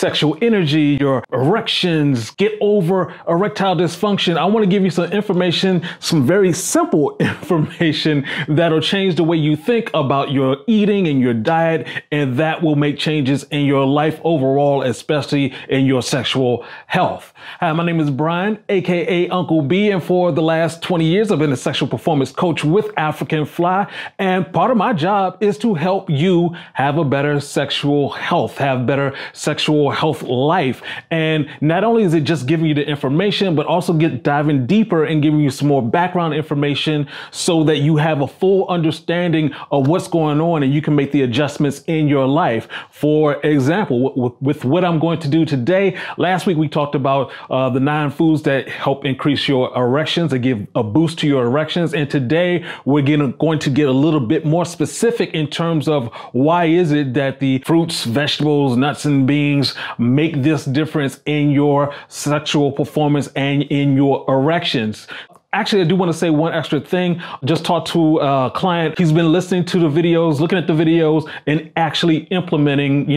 sexual energy, your erections, get over erectile dysfunction. I want to give you some information, some very simple information that'll change the way you think about your eating and your diet, and that will make changes in your life overall, especially in your sexual health. Hi, my name is Brian, aka Uncle B, and for the last 20 years, I've been a sexual performance coach with African Fly, and part of my job is to help you have a better sexual health, have better sexual health life. And not only is it just giving you the information, but also diving deeper and giving you some more background information so that you have a full understanding of what's going on and you can make the adjustments in your life. For example, with what I'm going to do today, last week we talked about the 9 foods that help increase your erections and give a boost to your erections. And today we're going to get a little bit more specific in terms of why is it that the fruits, vegetables, nuts, and beans make this difference in your sexual performance and in your erections. Actually, I do want to say one extra thing. Just talked to a client. He's been listening to the videos, looking at the videos, and actually implementing,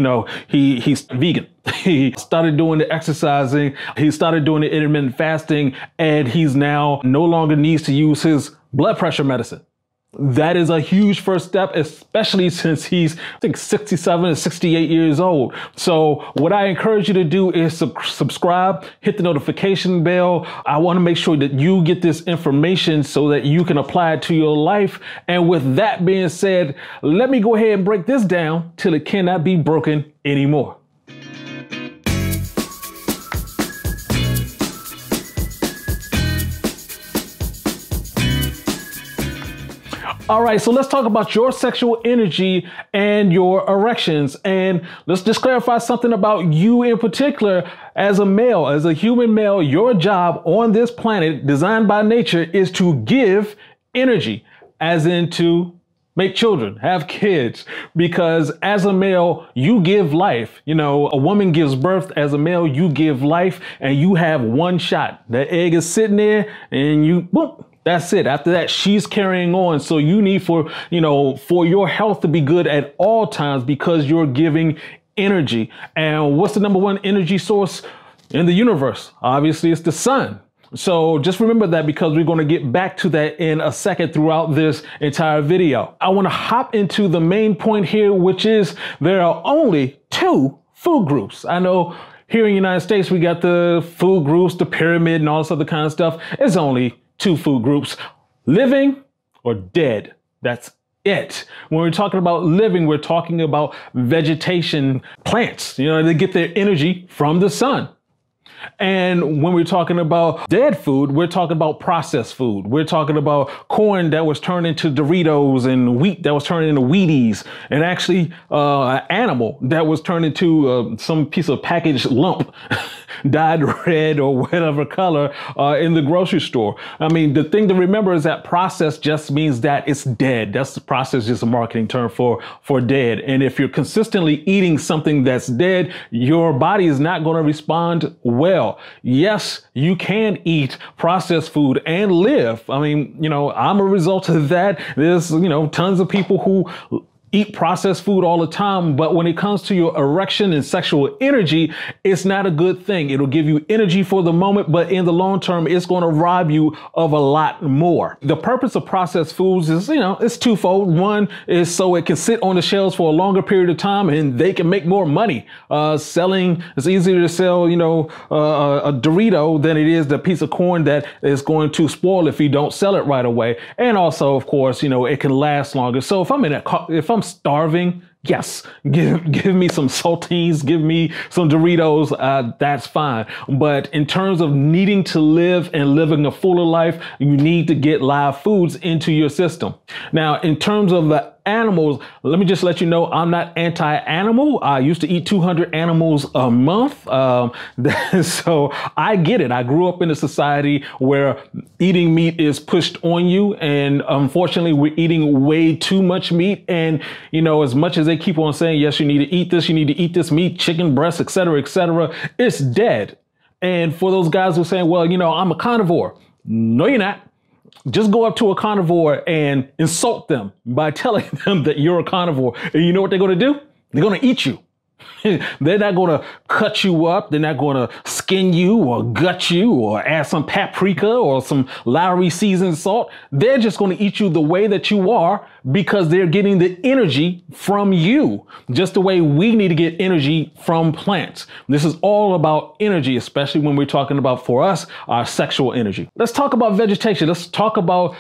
he's vegan. He started doing the exercising. He started doing the intermittent fasting, and he's now no longer needs to use his blood pressure medicine. That is a huge first step, especially since he's, I think, 67 or 68 years old. So what I encourage you to do is subscribe, hit the notification bell. I want to make sure that you get this information so that you can apply it to your life. And with that being said, let me go ahead and break this down till it cannot be broken anymore. All right, so let's talk about your sexual energy and your erections. And let's just clarify something about you in particular. As a male, as a human male, your job on this planet, designed by nature, is to give energy, as in to make children, have kids, because as a male, you give life. A woman gives birth. As a male, you give life, and you have one shot. That egg is sitting there and you, boom. That's it. After that, she's carrying on. So you need for your health to be good at all times because you're giving energy. And what's the number one energy source in the universe? Obviously, it's the sun. So just remember that, because we're going to get back to that in a second throughout this entire video. I want to hop into the main point here, which is there are only 2 food groups. I know here in the United States, we got the food groups, the pyramid and all this other kind of stuff. It's only 2 food groups: living or dead. That's it. When we're talking about living, we're talking about vegetation, plants. They get their energy from the sun. And when we're talking about dead food, we're talking about processed food. We're talking about corn that was turned into Doritos and wheat that was turned into Wheaties, and actually an animal that was turned into some piece of packaged lump dyed red or whatever color in the grocery store. I mean, the thing to remember is that process just means that it's dead. That's the process, just a marketing term for dead. And if you're consistently eating something that's dead, your body is not going to respond well. Yes, you can eat processed food and live. I mean, I'm a result of that. There's, tons of people who eat processed food all the time, but when it comes to your erection and sexual energy, it's not a good thing. It'll give you energy for the moment, but in the long term, it's going to rob you of a lot more. The purpose of processed foods is, it's twofold. One is so it can sit on the shelves for a longer period of time and they can make more money. It's easier to sell, a Dorito than it is the piece of corn that is going to spoil if you don't sell it right away. And also, of course, it can last longer. So if I'm starving, yes, give me some saltines, give me some Doritos, that's fine. But in terms of needing to live and living a fuller life, you need to get live foods into your system. Now, in terms of the animals, let me just let you know, I'm not anti-animal. I used to eat 200 animals a month. So I get it. I grew up in a society where eating meat is pushed on you. And unfortunately, we're eating way too much meat. And, as much as they keep on saying, yes, you need to eat this meat, chicken breast, et cetera, it's dead. And for those guys who are saying, well, I'm a carnivore. No, you're not. Just go up to a carnivore and insult them by telling them that you're a carnivore. And you know what they're going to do? They're going to eat you. They're not going to cut you up. They're not going to skin you or gut you or add some paprika or some Lowry seasoned salt. They're just going to eat you the way that you are because they're getting the energy from you, just the way we need to get energy from plants. This is all about energy, especially when we're talking about, for us, our sexual energy. Let's talk about vegetation. Let's talk about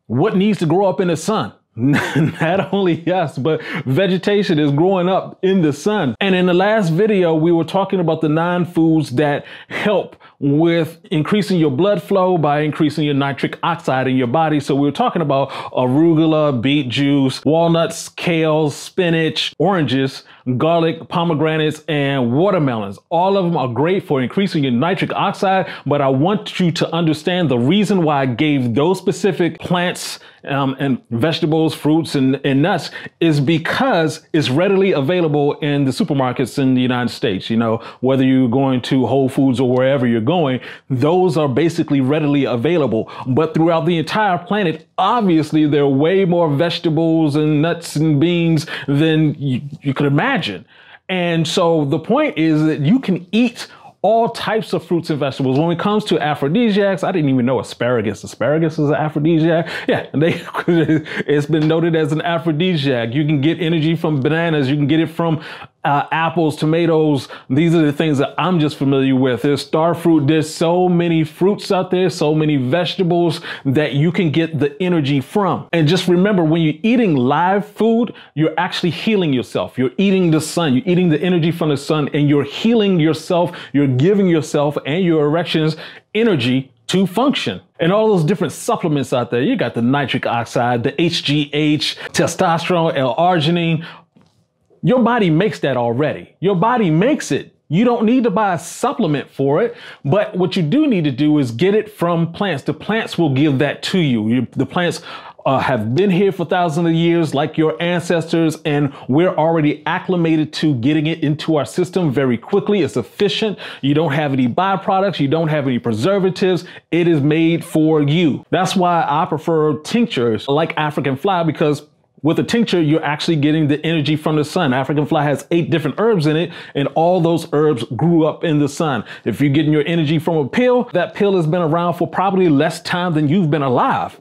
what needs to grow up in the sun. Not only us, but vegetation is growing up in the sun. And in the last video, we were talking about the 9 foods that help with increasing your blood flow by increasing your nitric oxide in your body. So we were talking about arugula, beet juice, walnuts, kale, spinach, oranges, garlic, pomegranates, and watermelons. All of them are great for increasing your nitric oxide, but I want you to understand the reason why I gave those specific plants and vegetables, fruits, and nuts is because it's readily available in the supermarkets in the United States. You know, whether you're going to Whole Foods or wherever you're going, those are basically readily available. But throughout the entire planet, obviously, there are way more vegetables and nuts and beans than you could imagine. And so the point is that you can eat all types of fruits and vegetables. When it comes to aphrodisiacs, I didn't even know asparagus. Asparagus is an aphrodisiac. Yeah, it's been noted as an aphrodisiac. You can get energy from bananas. You can get it from apples, tomatoes. These are the things that I'm just familiar with. There's star fruit. There's so many fruits out there, so many vegetables that you can get the energy from. And just remember, when you're eating live food, you're actually healing yourself. You're eating the sun. You're eating the energy from the sun, and you're healing yourself. You're giving yourself and your erections energy to function. And all those different supplements out there, you got the nitric oxide, the HGH, testosterone, L-Arginine. Your body makes that already. Your body makes it. You don't need to buy a supplement for it, but what you do need to do is get it from plants. The plants will give that to you. The plants have been here for thousands of years, like your ancestors, and we're already acclimated to getting it into our system very quickly. It's efficient. You don't have any byproducts. You don't have any preservatives. It is made for you. That's why I prefer tinctures like African fly, because with a tincture, you're actually getting the energy from the sun. African fly has 8 different herbs in it, and all those herbs grew up in the sun. If you're getting your energy from a pill, that pill has been around for probably less time than you've been alive.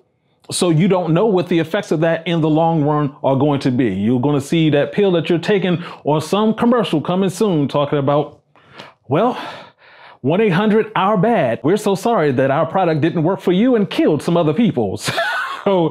So you don't know what the effects of that in the long run are going to be. You're going to see that pill that you're taking or some commercial coming soon talking about, well, 1-800-OUR-BAD. We're so sorry that our product didn't work for you and killed some other people. So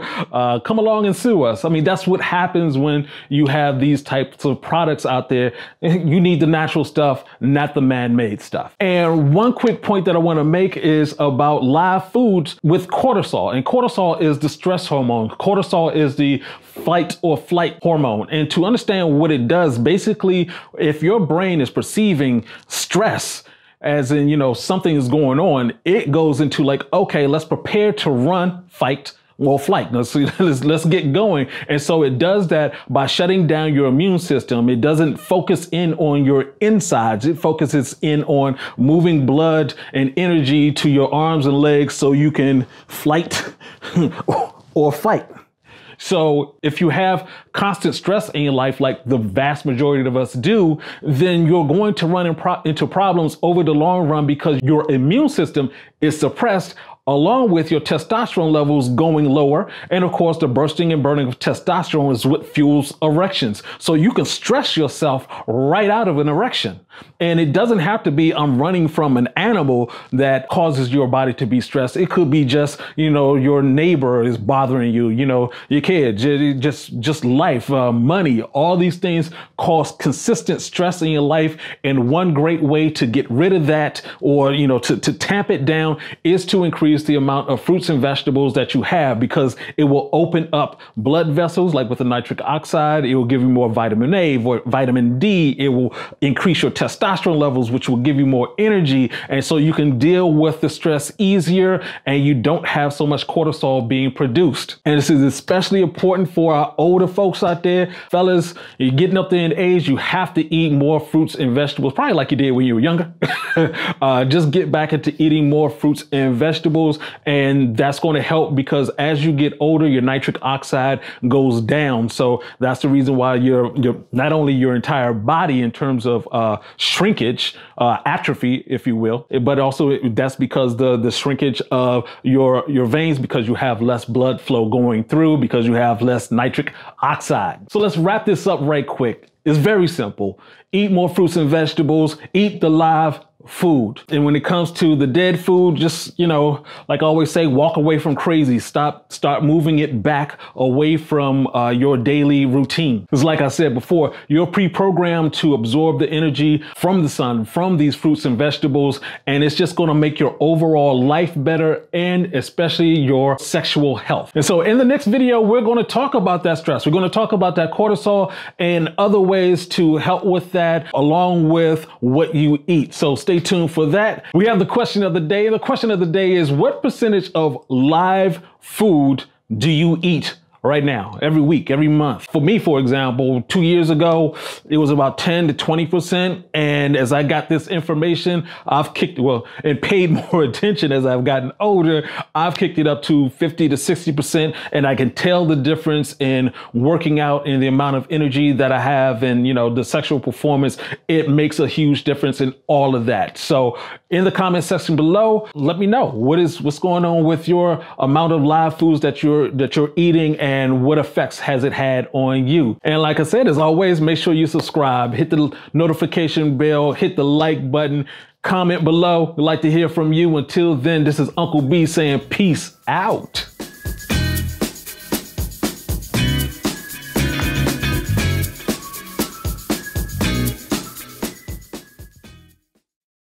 come along and sue us. I mean, that's what happens when you have these types of products out there. You need the natural stuff, not the man-made stuff. And one quick point that I want to make is about live foods with cortisol. And cortisol is the stress hormone. Cortisol is the fight or flight hormone. And to understand what it does, basically, if your brain is perceiving stress, as in, you know, something is going on, it goes into like, okay, let's prepare to run, fight, well, flight. Let's get going. And so it does that by shutting down your immune system. It doesn't focus in on your insides. It focuses in on moving blood and energy to your arms and legs so you can flight or fight. So if you have constant stress in your life, like the vast majority of us do, then you're going to run into problems over the long run because your immune system is suppressed, along with your testosterone levels going lower. And of course, the bursting and burning of testosterone is what fuels erections. So you can stress yourself right out of an erection. And it doesn't have to be I'm running from an animal that causes your body to be stressed. It could be just, you know, your neighbor is bothering you, you know, your kids, just life, money, all these things cause consistent stress in your life. And one great way to get rid of that, or, you know, to tamp it down, is to increase the amount of fruits and vegetables that you have, because it will open up blood vessels, like with the nitric oxide. It will give you more vitamin A, or vitamin D. It will increase your testosterone testosterone levels, which will give you more energy. And so you can deal with the stress easier and you don't have so much cortisol being produced. And this is especially important for our older folks out there. Fellas, you're getting up there in age, you have to eat more fruits and vegetables, probably like you did when you were younger. Just get back into eating more fruits and vegetables. And that's going to help because as you get older, your nitric oxide goes down. So that's the reason why you're not only your entire body in terms of shrinkage, atrophy, if you will, but also that's because the shrinkage of your veins, because you have less blood flow going through, because you have less nitric oxide. So let's wrap this up right quick. It's very simple. Eat more fruits and vegetables, eat the live food. And when it comes to the dead food, just, like I always say, walk away from crazy. Start moving it back away from your daily routine. Because like I said before, you're pre-programmed to absorb the energy from the sun, from these fruits and vegetables, and it's just going to make your overall life better and especially your sexual health. And so in the next video, we're going to talk about that stress. We're going to talk about that cortisol and other ways to help with that along with what you eat. So stay tuned for that. We have the question of the day. The question of the day is, what percentage of live food do you eat right now, every week, every month? For me, for example, 2 years ago, it was about 10 to 20%. And as I got this information, I've and paid more attention as I've gotten older, I've kicked it up to 50 to 60%. And I can tell the difference in working out and the amount of energy that I have and, the sexual performance. It makes a huge difference in all of that. So in the comment section below, let me know what's going on with your amount of live foods that you're eating and what effects has it had on you. And like I said, as always, make sure you subscribe, hit the notification bell, hit the like button, comment below. We'd like to hear from you. Until then, this is Uncle B saying peace out.